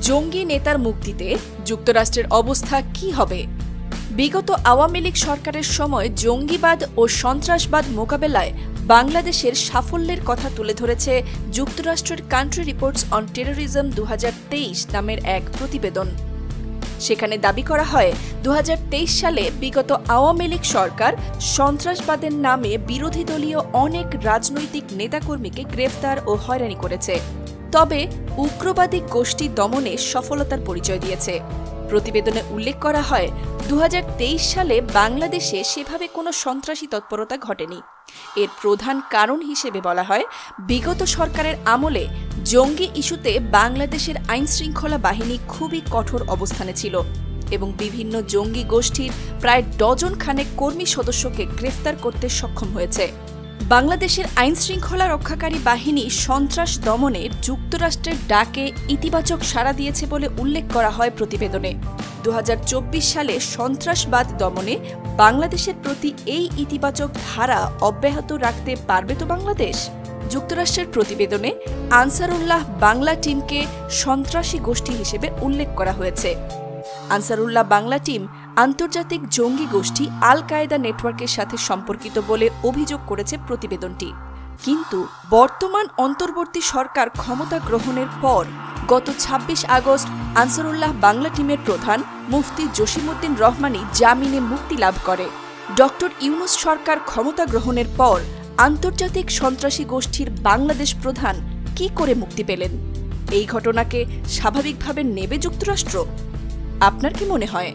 জঙ্গি নেতার মুক্তিতে যুক্তরাষ্ট্রের অবস্থা কি হবে? বিগত আওয়ামী লীগ সরকারের সময় জঙ্গিবাদ ও সন্ত্রাসবাদ মোকাবেলায় বাংলাদেশের সাফল্যের কথা তুলে ধরেছে যুক্তরাষ্ট্রের কান্ট্রি রিপোর্টস অন টেরোরিজম 2023 নামের এক প্রতিবেদন। সেখানে দাবি করা হয় 2023 সালে বিগত আওয়ামী লীগ সরকার সন্ত্রাসবাদের নামে বিরোধী দলীয় অনেক রাজনৈতিক নেতাকর্মীকে গ্রেফতার ও হয়রানি করেছে, তবে উগ্রবাদী গোষ্ঠী দমনে সফলতার পরিচয় দিয়েছে। প্রতিবেদনে উল্লেখ করা হয় 2023 সালে বাংলাদেশে সেভাবে কোনো সন্ত্রাসী তৎপরতা ঘটেনি। এর প্রধান কারণ হিসেবে বলা হয়, বিগত সরকারের আমলে জঙ্গি ইস্যুতে বাংলাদেশের আইনশৃঙ্খলা বাহিনী খুবই কঠোর অবস্থানে ছিল এবং বিভিন্ন জঙ্গি গোষ্ঠীর প্রায় ডজন খানেক কর্মী সদস্যকে গ্রেফতার করতে সক্ষম হয়েছে। বাংলাদেশের আইনশৃঙ্খলা রক্ষাকারী বাহিনী সন্ত্রাস দমনে যুক্তরাষ্ট্রের ডাকে ইতিবাচক সাড়া দিয়েছে বলে উল্লেখ করা হয় প্রতিবেদনে। 2024 সালে সন্ত্রাসবাদ দমনে বাংলাদেশের প্রতি এই ইতিবাচক ধারা অব্যাহত রাখতে পারবে তো বাংলাদেশ? যুক্তরাষ্ট্রের প্রতিবেদনে আনসারুল্লাহ বাংলা টিমকে সন্ত্রাসী গোষ্ঠী হিসেবে উল্লেখ করা হয়েছে। আনসারুল্লাহ বাংলা টিম আন্তর্জাতিক জঙ্গি গোষ্ঠী আল কায়েদা নেটওয়ার্কের সাথে সম্পর্কিত বলে অভিযোগ করেছে প্রতিবেদনটি। কিন্তু বর্তমান অন্তর্বর্তী সরকার ক্ষমতা গ্রহণের পর গত 26 আগস্ট আনসারুল্লাহ বাংলা টিমের প্রধান মুফতি জসিমউদ্দিন রহমানী জামিনে মুক্তি লাভ করে। ডক্টর ইউনূস সরকার ক্ষমতা গ্রহণের পর আন্তর্জাতিক সন্ত্রাসী গোষ্ঠীর বাংলাদেশ প্রধান কি করে মুক্তি পেলেন? এই ঘটনাকে স্বাভাবিকভাবে নেবে যুক্তরাষ্ট্র? আপনার কি মনে হয়?